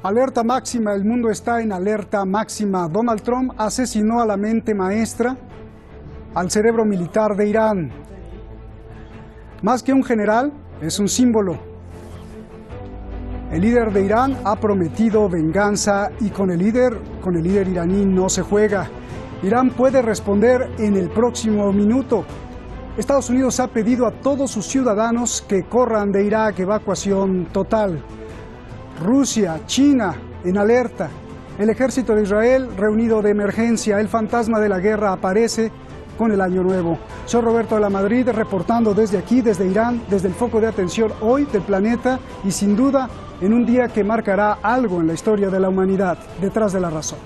Alerta máxima, el mundo está en alerta máxima. Donald Trump asesinó a la mente maestra, al cerebro militar de Irán. Más que un general, es un símbolo. El líder de Irán ha prometido venganza y con el líder iraní no se juega. Irán puede responder en el próximo minuto. Estados Unidos ha pedido a todos sus ciudadanos que corran de Irak, evacuación total. Rusia, China, en alerta. El ejército de Israel reunido de emergencia. El fantasma de la guerra aparece con el año nuevo. Soy Roberto de la Madrid, reportando desde aquí, desde Irán, desde el foco de atención hoy del planeta y sin duda en un día que marcará algo en la historia de la humanidad, detrás de la razón.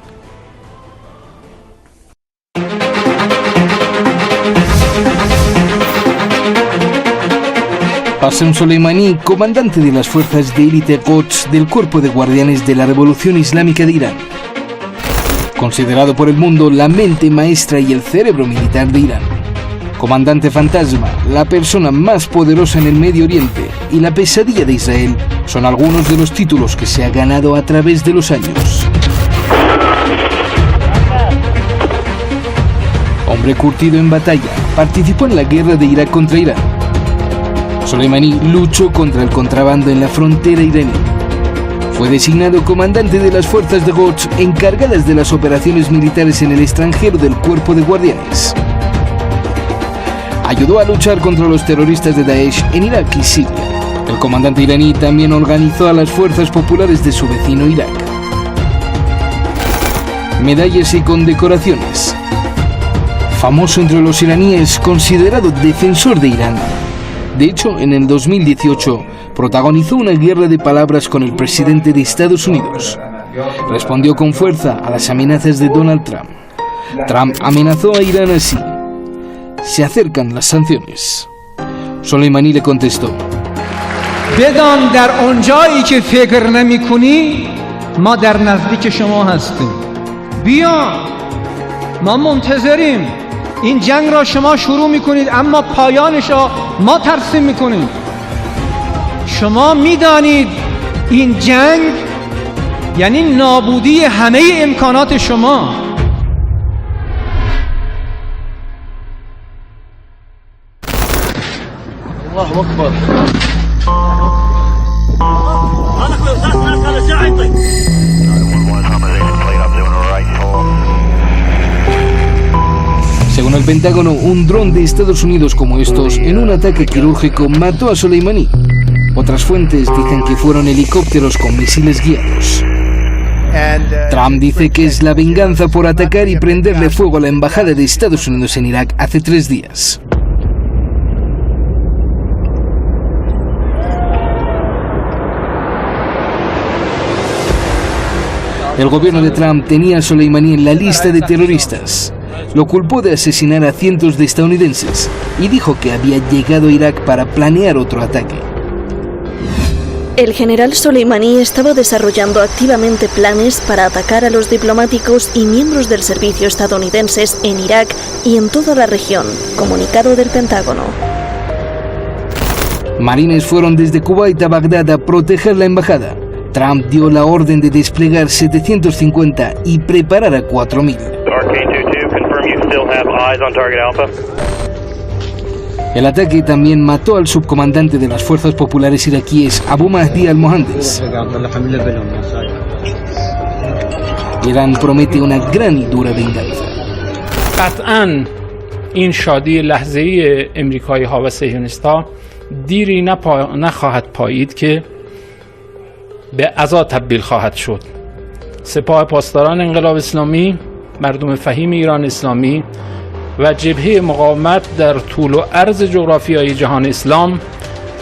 Qasem Soleimani, comandante de las fuerzas de élite Quds del Cuerpo de Guardianes de la Revolución Islámica de Irán. Considerado por el mundo la mente maestra y el cerebro militar de Irán. Comandante fantasma, la persona más poderosa en el Medio Oriente y la pesadilla de Israel son algunos de los títulos que se ha ganado a través de los años. Hombre curtido en batalla, participó en la guerra de Irak contra Irán. Soleimani luchó contra el contrabando en la frontera iraní. Fue designado comandante de las fuerzas de Quds encargadas de las operaciones militares en el extranjero del Cuerpo de Guardianes. Ayudó a luchar contra los terroristas de Daesh en Irak y Siria. El comandante iraní también organizó a las fuerzas populares de su vecino Irak. Medallas y condecoraciones. Famoso entre los iraníes, considerado defensor de Irán. De hecho, en el 2018 protagonizó una guerra de palabras con el presidente de Estados Unidos. Respondió con fuerza a las amenazas de Donald Trump. Trump amenazó a Irán así: se acercan las sanciones. Soleimani le contestó: بدان در اونجایی که فکر نمی‌کنی ما در نزدیک شما هستیم. بیا ما منتظریم. این جنگ را شما شروع میکنید اما پایانش را ما ترسیم میکنیم. شما میدانید این جنگ یعنی نابودی همه امکانات شما. الله اکبر. Según el Pentágono, un dron de Estados Unidos como estos, en un ataque quirúrgico, mató a Soleimani. Otras fuentes dicen que fueron helicópteros con misiles guiados. Trump dice que es la venganza por atacar y prenderle fuego a la embajada de Estados Unidos en Irak hace 3 días. El gobierno de Trump tenía a Soleimani en la lista de terroristas. Lo culpó de asesinar a cientos de estadounidenses y dijo que había llegado a Irak para planear otro ataque. El general Soleimani estaba desarrollando activamente planes para atacar a los diplomáticos y miembros del servicio estadounidenses en Irak y en toda la región. Comunicado del Pentágono. Marines fueron desde Kuwait a Bagdad a proteger la embajada. Trump dio la orden de desplegar 750 y preparar a 4.000. El ataque también mató al subcomandante de las fuerzas populares iraquíes, Abu Mahdi al-Mohandes. Irán promete una gran y dura venganza. قطعاً این شادی لحظه‌ای امریکایی‌ها و صهیونیست‌ها دیری نخواهد پایید که به عزا تبدیل خواهد شد. سپاه پاسداران انقلاب اسلامی، مردم فهیم ایران اسلامی و جبهه مقاومت در طول و عرض جغرافیای جهان اسلام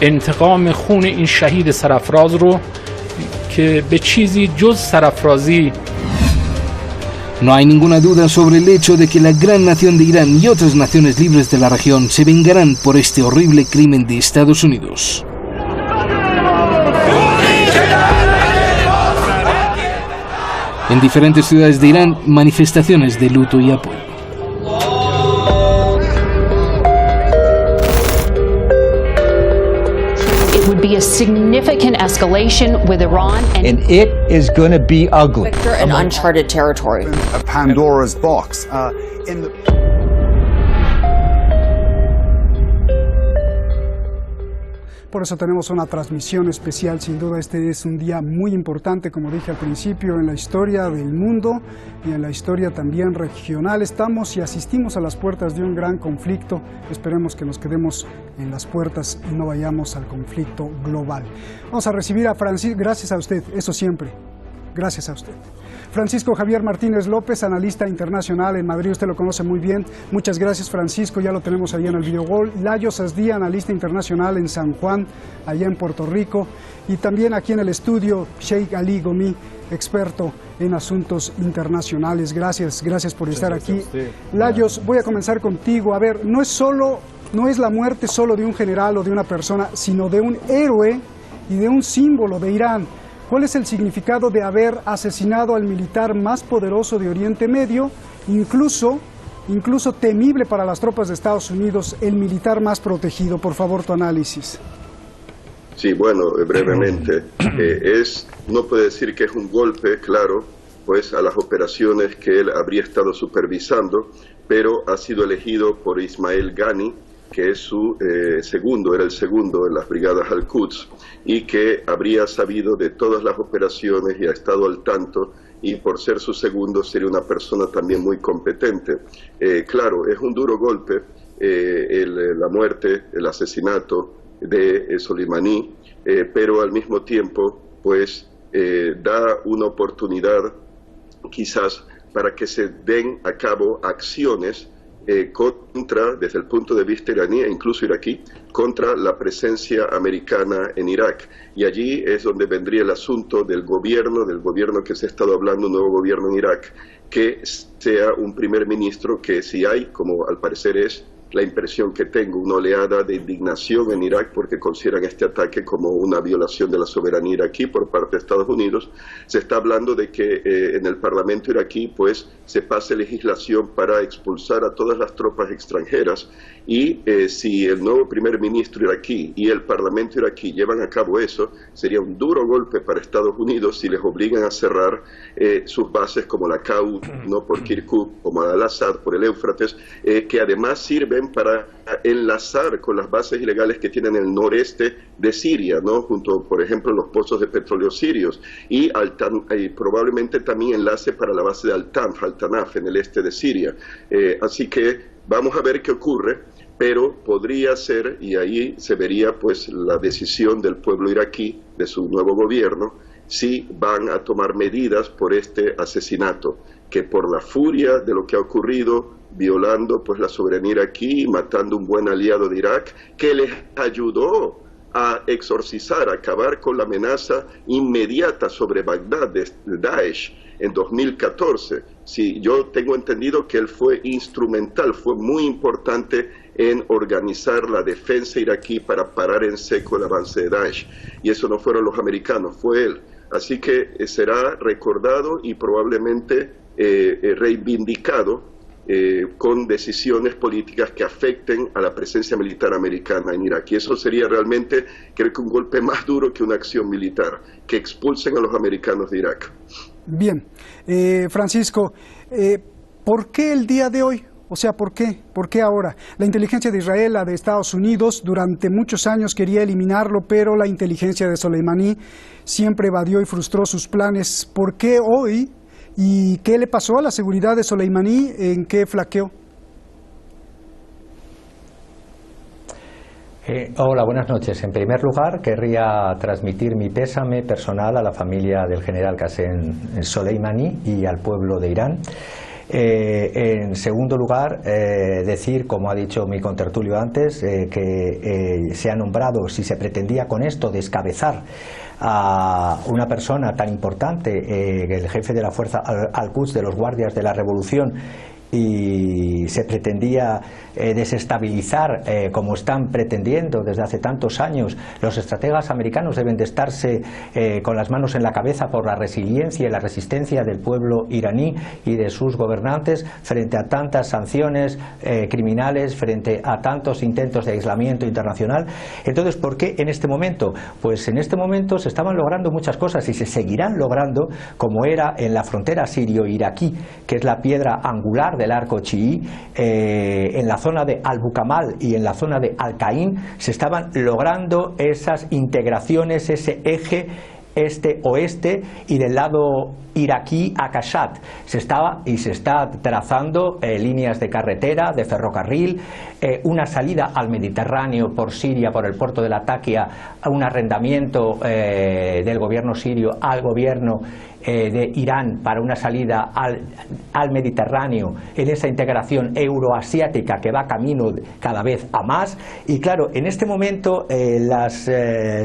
انتقام خون این شهید سرافراز رو که به چیزی جز سرافرازی. No hay ninguna duda sobre el hecho de que la gran nación de Irán y otras naciones libres de la región se vengarán por este horrible crimen de Estados Unidos. En diferentes ciudades de Irán, manifestaciones de luto y apoyo. would be a significant escalation with Iran, And it is going to be ugly. an uncharted territory. A Pandora's box. Por eso tenemos una transmisión especial, sin duda este es un día muy importante, como dije al principio, en la historia del mundo y en la historia también regional. Estamos y asistimos a las puertas de un gran conflicto, esperemos que nos quedemos en las puertas y no vayamos al conflicto global. Vamos a recibir a Francisco, gracias a usted, eso siempre, gracias a usted. Francisco Javier Martínez López, analista internacional en Madrid, usted lo conoce muy bien. Muchas gracias, Francisco, ya lo tenemos ahí en el videogol. Layo Sasdía, analista internacional en San Juan, allá en Puerto Rico. Y también aquí en el estudio, Sheikh Ali Gomi, experto en asuntos internacionales. Gracias por estar aquí. Layos, voy a comenzar contigo. A ver, no es la muerte solo de un general o de una persona, sino de un héroe y de un símbolo de Irán. ¿Cuál es el significado de haber asesinado al militar más poderoso de Oriente Medio, incluso temible para las tropas de Estados Unidos, el militar más protegido? Por favor, tu análisis. Sí, bueno, brevemente, no puede decir que es un golpe, claro, pues a las operaciones que él habría estado supervisando, pero ha sido elegido por Ismail Ghani, que es su era el segundo en las brigadas Al-Quds, y que habría sabido de todas las operaciones y ha estado al tanto, y por ser su segundo sería una persona también muy competente. Claro, es un duro golpe la muerte, el asesinato de Soleimani, pero al mismo tiempo pues da una oportunidad quizás para que se den a cabo acciones desde el punto de vista iraní e incluso iraquí, contra la presencia americana en Irak. Y allí es donde vendría el asunto del gobierno que se ha estado hablando, un nuevo gobierno en Irak, que sea un primer ministro que si hay, como al parecer es la impresión que tengo, una oleada de indignación en Irak porque consideran este ataque como una violación de la soberanía iraquí por parte de Estados Unidos. Se está hablando de que en el Parlamento iraquí pues se pase legislación para expulsar a todas las tropas extranjeras y si el nuevo primer ministro iraquí y el Parlamento iraquí llevan a cabo eso, sería un duro golpe para Estados Unidos si les obligan a cerrar sus bases como la KU, ¿no? Por Kirkuk, como Al-Assad, por el Éufrates, que además sirven para enlazar con las bases ilegales que tienen en el noreste de Siria, ¿no? Junto, por ejemplo, los pozos de petróleo sirios, y probablemente también enlace para la base de Al-Tanaf, en el este de Siria. Así que vamos a ver qué ocurre, pero podría ser, y ahí se vería pues la decisión del pueblo iraquí, de su nuevo gobierno, si van a tomar medidas por este asesinato, que por la furia de lo que ha ocurrido, violando pues la soberanía iraquí, matando un buen aliado de Irak, que les ayudó a exorcizar, a acabar con la amenaza inmediata sobre Bagdad de Daesh en 2014. Sí, yo tengo entendido que él fue instrumental, fue muy importante en organizar la defensa iraquí para parar en seco el avance de Daesh. Y eso no fueron los americanos, fue él. Así que será recordado y probablemente reivindicado con decisiones políticas que afecten a la presencia militar americana en Irak. Y eso sería realmente, creo que un golpe más duro que una acción militar, que expulsen a los americanos de Irak. Bien, Francisco, ¿por qué el día de hoy? O sea, ¿por qué? ¿Por qué ahora? La inteligencia de Israel, la de Estados Unidos, durante muchos años quería eliminarlo, pero la inteligencia de Soleimani siempre evadió y frustró sus planes. ¿Por qué hoy? ¿Y qué le pasó a la seguridad de Soleimani? ¿En qué flaqueó? Hola, buenas noches. En primer lugar, querría transmitir mi pésame personal a la familia del general Qasem Soleimani y al pueblo de Irán. En segundo lugar, decir, como ha dicho mi contertulio antes, que se ha nombrado, si se pretendía con esto descabezar a una persona tan importante, el jefe de la fuerza Al-Quds de los guardias de la revolución, y se pretendía desestabilizar, como están pretendiendo desde hace tantos años, los estrategas americanos deben de estarse con las manos en la cabeza por la resiliencia y la resistencia del pueblo iraní y de sus gobernantes frente a tantas sanciones criminales, frente a tantos intentos de aislamiento internacional. Entonces, ¿por qué en este momento? Pues en este momento se estaban logrando muchas cosas y se seguirán logrando, como era en la frontera sirio-iraquí, que es la piedra angular del arco chií, en la zona de Al-Bukamal y en la zona de Al-Qaim se estaban logrando esas integraciones, ese eje este-oeste, y del lado iraquí a Kashat se está trazando líneas de carretera, de ferrocarril, una salida al Mediterráneo por Siria, por el puerto de Latakia, un arrendamiento del gobierno sirio al gobierno de Irán para una salida al Mediterráneo, en esa integración euroasiática que va camino cada vez a más. Y claro, en este momento las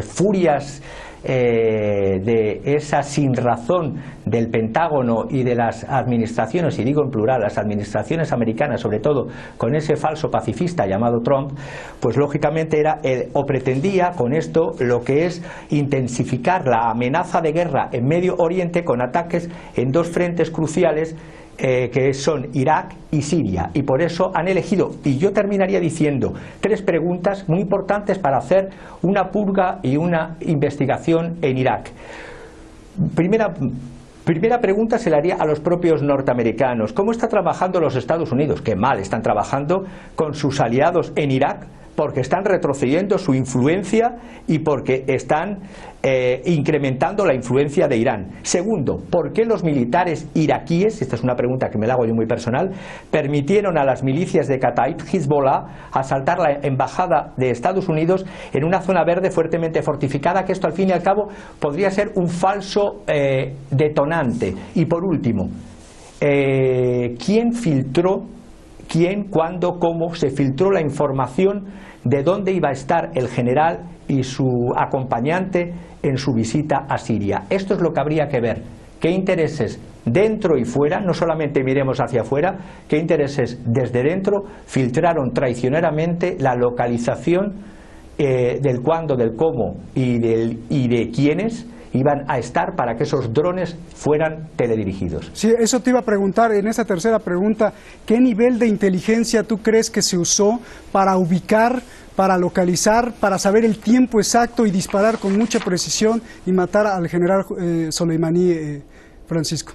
furias de esa sinrazón del Pentágono y de las administraciones, y digo en plural, las administraciones americanas, sobre todo con ese falso pacifista llamado Trump, pues lógicamente era o pretendía con esto lo que es intensificar la amenaza de guerra en Medio Oriente con ataques en dos frentes cruciales, que son Irak y Siria, y por eso han elegido, y yo terminaría diciendo, tres preguntas muy importantes para hacer una purga y una investigación en Irak. Primera pregunta se la haría a los propios norteamericanos. ¿Cómo está trabajando los Estados Unidos? Qué mal están trabajando con sus aliados en Irak, porque están retrocediendo su influencia y porque están incrementando la influencia de Irán. Segundo, ¿por qué los militares iraquíes, esta es una pregunta que me la hago yo muy personal, permitieron a las milicias de Kataib, Hezbollah, asaltar la embajada de Estados Unidos en una zona verde fuertemente fortificada, que esto al fin y al cabo podría ser un falso detonante? Y por último, ¿quién filtró, cuándo, cómo se filtró la información de dónde iba a estar el general y su acompañante en su visita a Siria? Esto es lo que habría que ver. ¿Qué intereses dentro y fuera, no solamente miremos hacia afuera, qué intereses desde dentro filtraron traicioneramente la localización del cuándo, del cómo y de quiénes iban a estar para que esos drones fueran teledirigidos? Sí, eso te iba a preguntar en esa tercera pregunta. ¿Qué nivel de inteligencia tú crees que se usó para ubicar, para localizar, para saber el tiempo exacto y disparar con mucha precisión y matar al general Soleimani, Francisco?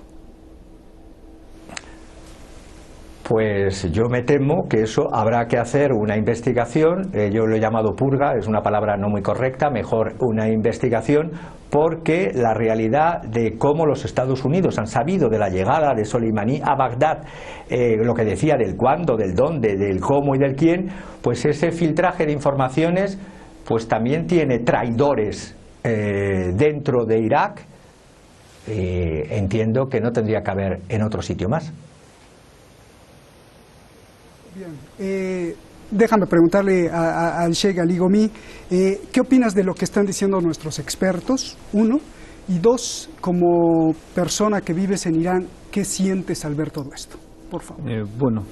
Pues yo me temo que eso habrá que hacer una investigación, yo lo he llamado purga, es una palabra no muy correcta, mejor una investigación, porque la realidad de cómo los Estados Unidos han sabido de la llegada de Soleimani a Bagdad, lo que decía del cuándo, del dónde, del cómo y del quién, pues ese filtraje de informaciones pues también tiene traidores dentro de Irak. Entiendo que no tendría que haber en otro sitio más. Bien, déjame preguntarle al Sheikh Ali Gomi, ¿qué opinas de lo que están diciendo nuestros expertos? Uno, y dos, como persona que vives en Irán, ¿qué sientes al ver todo esto? Por favor. Bueno,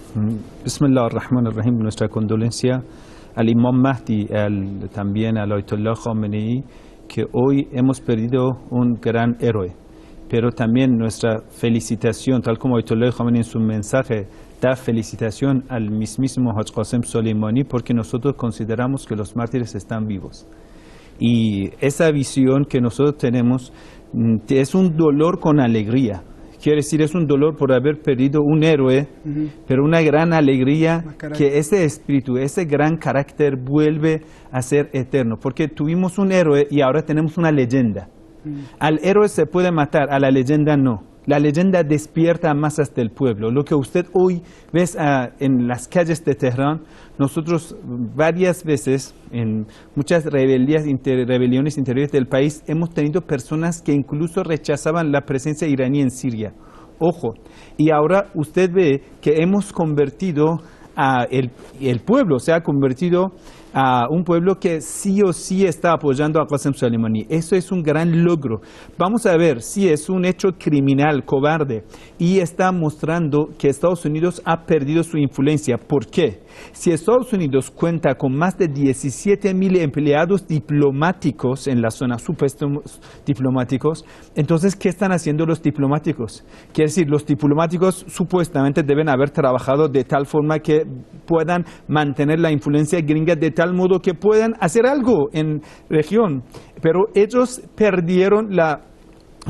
Bismillah ar-Rahman ar-Rahim, nuestra condolencia al Imam Mahdi, también al Ayatollah Khomeini, que hoy hemos perdido un gran héroe, pero también nuestra felicitación, tal como Ayatollah Khomeini en su mensaje da felicitación al mismísimo Haj Qasem Soleimani, porque nosotros consideramos que los mártires están vivos. Y esa visión que nosotros tenemos es un dolor con alegría. Quiere decir, es un dolor por haber perdido un héroe, pero una gran alegría que ese espíritu, ese gran carácter vuelve a ser eterno. Porque tuvimos un héroe y ahora tenemos una leyenda. Al héroe se puede matar, a la leyenda no. La leyenda despierta a masas del pueblo. Lo que usted hoy ve en las calles de Teherán, nosotros varias veces, en muchas rebeliones interiores del país, hemos tenido personas que incluso rechazaban la presencia iraní en Siria. Ojo, y ahora usted ve que hemos convertido el pueblo, se ha convertido a un pueblo que sí o sí está apoyando a Qasem Soleimani. Eso es un gran logro. Vamos a ver si es un hecho criminal, cobarde, y está mostrando que Estados Unidos ha perdido su influencia. ¿Por qué? Si Estados Unidos cuenta con más de 17,000 empleados diplomáticos en la zona, supuestos diplomáticos, entonces, ¿qué están haciendo los diplomáticos? Quiere decir, los diplomáticos supuestamente deben haber trabajado de tal forma que puedan mantener la influencia gringa de tal modo que puedan hacer algo en región. Pero ellos perdieron la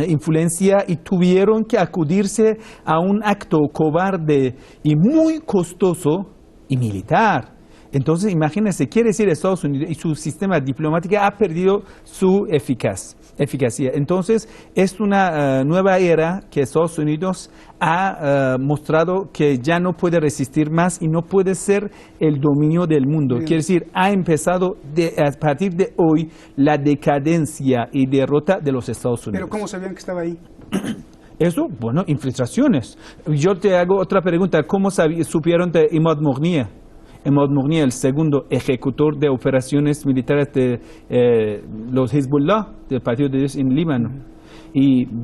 influencia y tuvieron que acudirse a un acto cobarde y muy costoso y militar. Entonces, imagínense, quiere decir Estados Unidos y su sistema diplomático ha perdido su eficacia. Entonces, es una nueva era que Estados Unidos ha mostrado que ya no puede resistir más y no puede ser el dominio del mundo. Bien. Quiere decir, ha empezado a partir de hoy la decadencia y derrota de los Estados Unidos. ¿Pero cómo sabían que estaba ahí? Eso, bueno, infiltraciones. Yo te hago otra pregunta. ¿Cómo supieron de Imad Moghnia? Imad Moghnia, el segundo ejecutor de operaciones militares de los Hezbollah, del Partido de Dios en Líbano.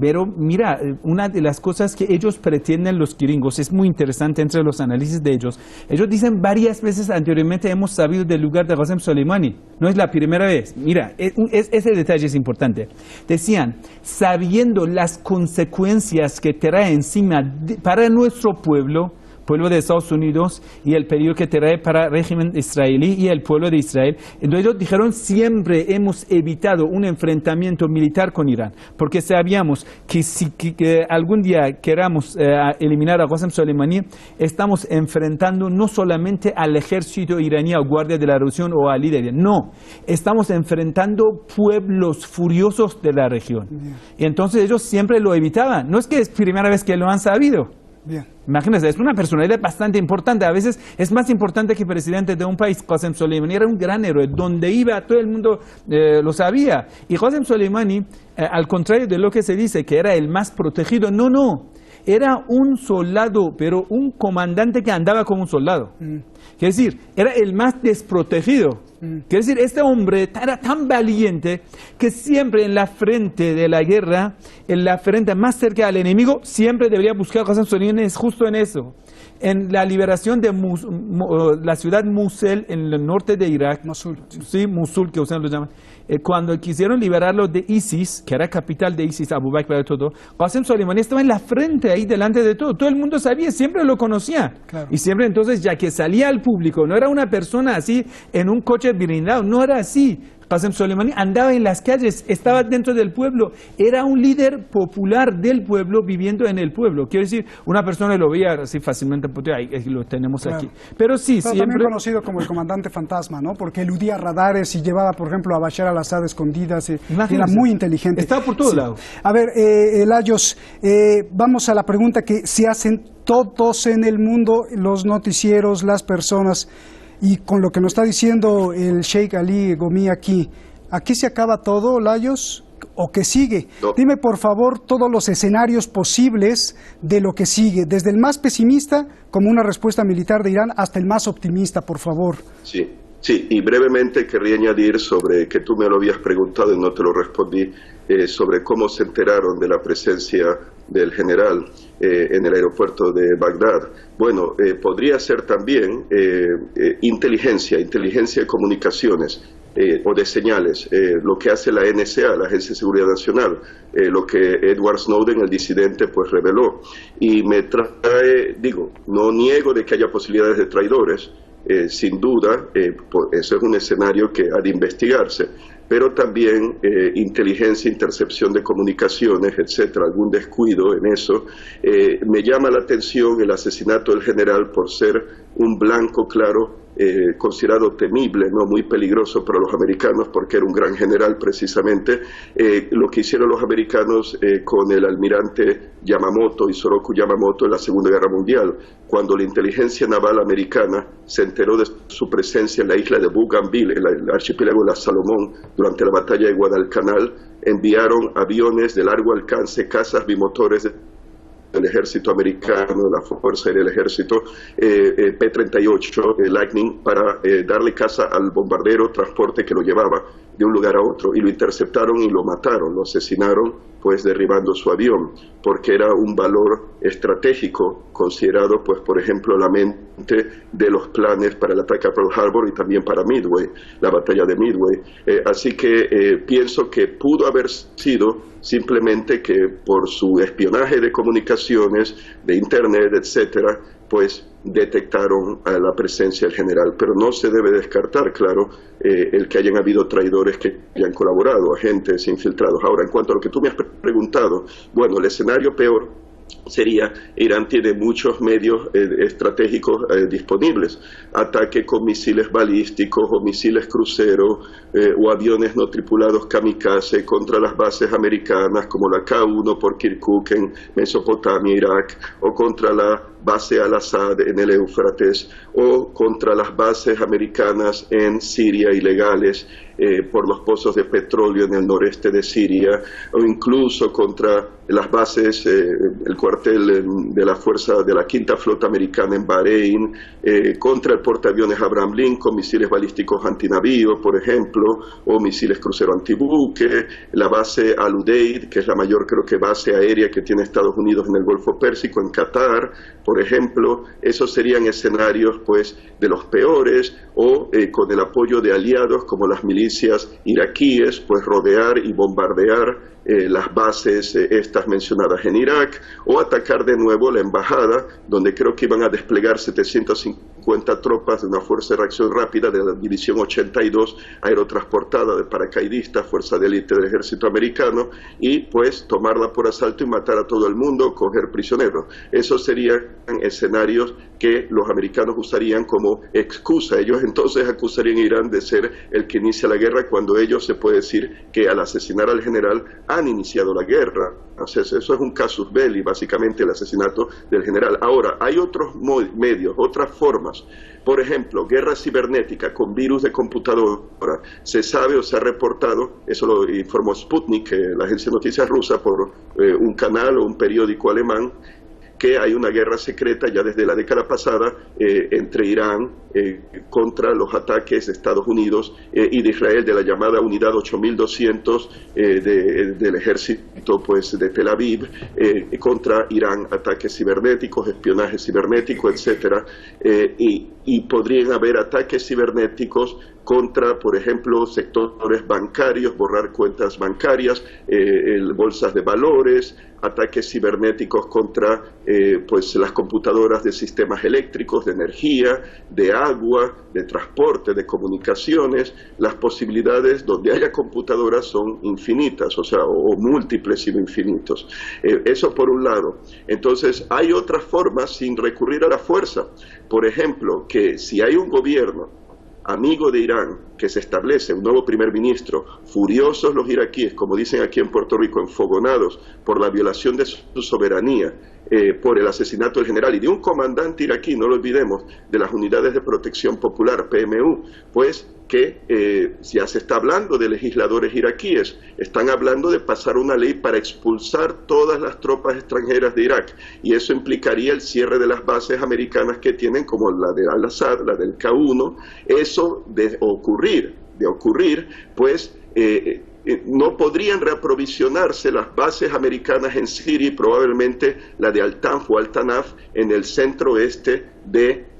Pero mira, una de las cosas que ellos pretenden, los gringos, es muy interesante entre los análisis de ellos. Ellos dicen varias veces anteriormente hemos sabido del lugar de Qasem Soleimani. No es la primera vez. Mira, ese detalle es importante. Decían, sabiendo las consecuencias que trae encima para nuestro pueblo de Estados Unidos y el peligro que trae para el régimen israelí y el pueblo de Israel. Entonces ellos dijeron, siempre hemos evitado un enfrentamiento militar con Irán, porque sabíamos que si algún día queramos eliminar a Qasem Soleimani, estamos enfrentando no solamente al ejército iraní, o guardia de la revolución o al líder, no, estamos enfrentando pueblos furiosos de la región. Bien. Y entonces ellos siempre lo evitaban. No es que es primera vez que lo han sabido. Bien. Imagínense, es una personalidad bastante importante. A veces es más importante que presidente de un país. Qasem Soleimani era un gran héroe. Donde iba, todo el mundo lo sabía. Y Qasem Soleimani, al contrario de lo que se dice, que era el más protegido, no. Era un soldado, pero un comandante que andaba como un soldado. Quiere decir, era el más desprotegido. Quiere decir, este hombre era tan valiente que siempre en la frente de la guerra, en la frente más cerca al enemigo, siempre debería buscar a Qasem Soleimani justo en eso. En la liberación de la ciudad Mosul, en el norte de Irak, Mosul. Sí, Mosul, que ustedes lo llaman. Cuando quisieron liberarlo de ISIS, que era capital de ISIS, Abu Bakr y todo, Qasem Soleimani estaba en la frente, ahí delante de todo. Todo el mundo sabía, siempre lo conocía. Claro. Y siempre entonces, ya que salía al público, no era una persona así en un coche blindado, no era así. Qasem Soleimani andaba en las calles, estaba dentro del pueblo, era un líder popular del pueblo, viviendo en el pueblo. Quiero decir, una persona lo veía así fácilmente, ahí lo tenemos claro. Aquí. Pero sí, pero siempre... también conocido como el comandante fantasma, ¿no? Porque eludía radares y llevaba, por ejemplo, a Bashar al-Assad escondidas. Era muy inteligente. Estaba por todos lados. A ver, Layos, vamos a la pregunta que se hacen todos en el mundo, los noticieros, las personas. Y con lo que nos está diciendo el Sheikh Ali Gomi aquí se acaba todo, Layos, o qué sigue. No. Dime, por favor, todos los escenarios posibles de lo que sigue, desde el más pesimista, como una respuesta militar de Irán, hasta el más optimista, por favor. Sí, y brevemente querría añadir sobre que tú me lo habías preguntado y no te lo respondí, sobre cómo se enteraron de la presencia del general en el aeropuerto de Bagdad. Bueno, podría ser también inteligencia de comunicaciones o de señales, lo que hace la NSA, la Agencia de Seguridad Nacional, lo que Edward Snowden, el disidente, pues reveló. Y me trae, no niego de que haya posibilidades de traidores, sin duda, eso es un escenario que ha de investigarse, pero también inteligencia, intercepción de comunicaciones, etcétera, algún descuido en eso. Me llama la atención el asesinato del general por ser un blanco claro, considerado temible, no muy peligroso para los americanos, porque era un gran general precisamente. Lo que hicieron los americanos con el almirante Yamamoto, Isoroku Yamamoto, en la Segunda Guerra Mundial, cuando la inteligencia naval americana se enteró de su presencia en la isla de Bougainville, en el archipiélago de la Salomón, durante la batalla de Guadalcanal, enviaron aviones de largo alcance, cazas bimotores de del ejército americano, la Fuerza Aérea del Ejército, P-38 Lightning, para darle caza al bombardero transporte que lo llevaba de un lugar a otro, y lo interceptaron y lo mataron, lo asesinaron, pues derribando su avión, porque era un valor estratégico considerado, pues por ejemplo, la mente de los planes para el ataque a Pearl Harbor y también para Midway, la batalla de Midway. Así que pienso que pudo haber sido simplemente que por su espionaje de comunicaciones, de internet, etcétera, pues detectaron a la presencia del general, pero no se debe descartar, claro, el que hayan habido traidores que hayan colaborado, agentes infiltrados. Ahora, en cuanto a lo que tú me has preguntado, bueno, el escenario peor sería, Irán tiene muchos medios estratégicos disponibles, ataque con misiles balísticos o misiles cruceros o aviones no tripulados kamikaze contra las bases americanas como la K-1 por Kirkuk en Mesopotamia, Irak, o contra la base Al-Assad en el Éufrates, o contra las bases americanas en Siria ilegales por los pozos de petróleo en el noreste de Siria, o incluso contra las bases, el cuartel de la fuerza de la Quinta Flota Americana en Bahrein, contra el portaaviones Abraham Lincoln, misiles balísticos antinavío, por ejemplo, o misiles crucero antibuque, la base Al-Udeid, que es la mayor, creo que, base aérea que tiene Estados Unidos en el Golfo Pérsico, en Qatar, por ejemplo. Esos serían escenarios, pues, de los peores, o con el apoyo de aliados como las milicias iraquíes, pues rodear y bombardear las bases estas mencionadas en Irak, o atacar de nuevo la embajada, donde creo que iban a desplegar 750 tropas de una fuerza de reacción rápida de la División 82 aerotransportada de paracaidistas, fuerza de élite del ejército americano, y pues tomarla por asalto y matar a todo el mundo, coger prisioneros. Esos serían escenarios que los americanos usarían como excusa. Ellos entonces acusarían a Irán de ser el que inicia la guerra, cuando ellos, se puede decir que al asesinar al general han iniciado la guerra. O sea, eso es un casus belli, básicamente el asesinato del general. Ahora, hay otros medios, otras formas. Por ejemplo, guerra cibernética con virus de computadora. Se sabe o se ha reportado, eso lo informó Sputnik, la agencia de noticias rusa, por un canal o un periódico alemán, que hay una guerra secreta ya desde la década pasada entre Irán contra los ataques de Estados Unidos y de Israel, de la llamada Unidad 8200 del ejército, pues, de Tel Aviv, contra Irán, ataques cibernéticos, espionaje cibernético, etcétera, y podrían haber ataques cibernéticos contra, por ejemplo, sectores bancarios, borrar cuentas bancarias, bolsas de valores, ataques cibernéticos contra pues las computadoras de sistemas eléctricos, de energía, de agua, de transporte, de comunicaciones. Las posibilidades donde haya computadoras son infinitas, o sea, o múltiples sino infinitos. Eso por un lado. Entonces, hay otras formas sin recurrir a la fuerza. Por ejemplo, que si hay un gobierno amigo de Irán que se establece, un nuevo primer ministro, furiosos los iraquíes, como dicen aquí en Puerto Rico, enfogonados por la violación de su soberanía, por el asesinato del general y de un comandante iraquí, no lo olvidemos, de las unidades de protección popular, PMU, pues que ya se está hablando de legisladores iraquíes, están hablando de pasar una ley para expulsar todas las tropas extranjeras de Irak, y eso implicaría el cierre de las bases americanas que tienen, como la de Al-Assad, la del K-1. Eso de ocurrir, pues no podrían reaprovisionarse las bases americanas en Siria y probablemente la de Al-Tanf o Al-Tanaf en el centro oeste de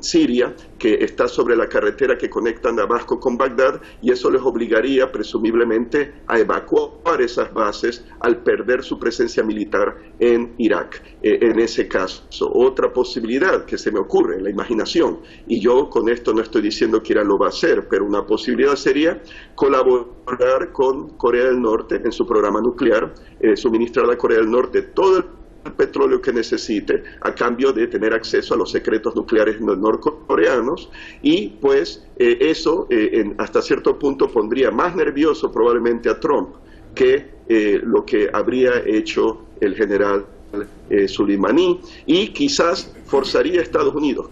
Siria, que está sobre la carretera que conecta Damasco con Bagdad, y eso les obligaría presumiblemente a evacuar esas bases al perder su presencia militar en Irak. En ese caso, otra posibilidad que se me ocurre en la imaginación, y yo con esto no estoy diciendo que Irán lo va a hacer, pero una posibilidad sería colaborar con Corea del Norte en su programa nuclear, suministrar a Corea del Norte todo el petróleo que necesite a cambio de tener acceso a los secretos nucleares norcoreanos, y pues eso hasta cierto punto pondría más nervioso probablemente a Trump que lo que habría hecho el general Soleimani, y quizás forzaría a Estados Unidos,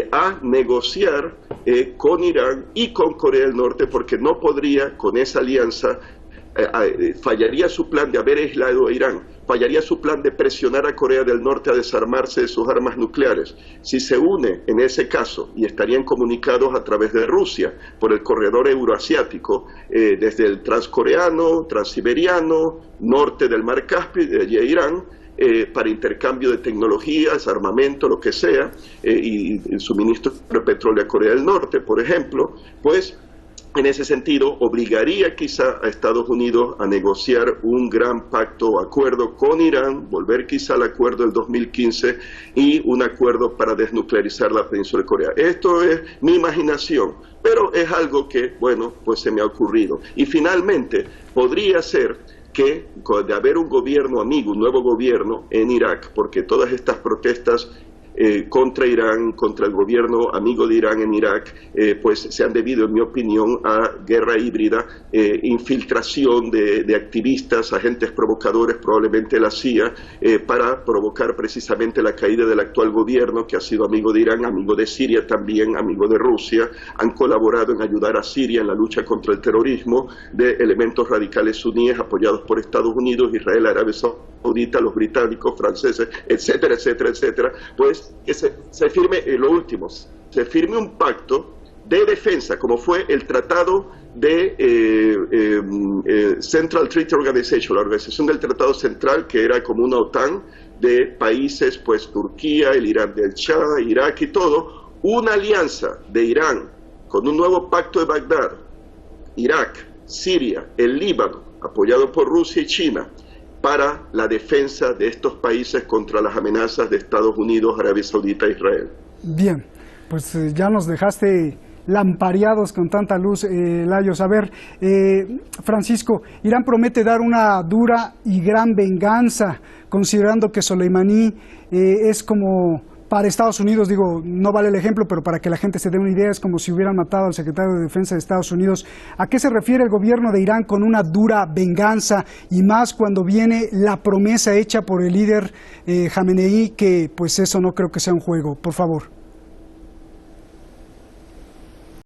a negociar con Irán y con Corea del Norte, porque no podría con esa alianza, fallaría su plan de haber aislado a Irán fallaría su plan de presionar a Corea del Norte a desarmarse de sus armas nucleares. Si se une en ese caso, y estarían comunicados a través de Rusia por el corredor euroasiático, desde el transcoreano, transiberiano, norte del mar Caspio y de allí a Irán, para intercambio de tecnologías, armamento, lo que sea, y suministro de petróleo a Corea del Norte, por ejemplo, pues en ese sentido obligaría quizá a Estados Unidos a negociar un gran pacto o acuerdo con Irán, volver quizá al acuerdo del 2015 y un acuerdo para desnuclearizar la península de Corea. Esto es mi imaginación, pero es algo que, bueno, pues se me ha ocurrido. Y finalmente, podría ser que de haber un gobierno amigo, un nuevo gobierno en Irak, porque todas estas protestas contra Irán, contra el gobierno amigo de Irán en Irak, pues se han debido, en mi opinión, a guerra híbrida, infiltración de activistas, agentes provocadores, probablemente la CIA, para provocar precisamente la caída del actual gobierno, que ha sido amigo de Irán, amigo de Siria también, amigo de Rusia. Han colaborado en ayudar a Siria en la lucha contra el terrorismo, de elementos radicales suníes apoyados por Estados Unidos, Israel, Arabia Saudita, los británicos, franceses, etcétera, etcétera, etcétera. Pues que se firme, lo último, se firme un pacto de defensa, como fue el tratado de Central Treaty Organization, la organización del Tratado Central, que era como una OTAN de países, pues Turquía, el Irán del Shah, Irak y todo, una alianza de Irán con un nuevo pacto de Bagdad, Irak, Siria, el Líbano, apoyado por Rusia y China, para la defensa de estos países contra las amenazas de Estados Unidos, Arabia Saudita e Israel. Bien, pues ya nos dejaste lampareados con tanta luz, Lajos. A ver, Francisco, Irán promete dar una dura y gran venganza, considerando que Soleimani es como... Para Estados Unidos, digo, no vale el ejemplo, pero para que la gente se dé una idea, es como si hubieran matado al secretario de Defensa de Estados Unidos. ¿A qué se refiere el gobierno de Irán con una dura venganza? Y más cuando viene la promesa hecha por el líder Jamenei, que pues eso no creo que sea un juego. Por favor.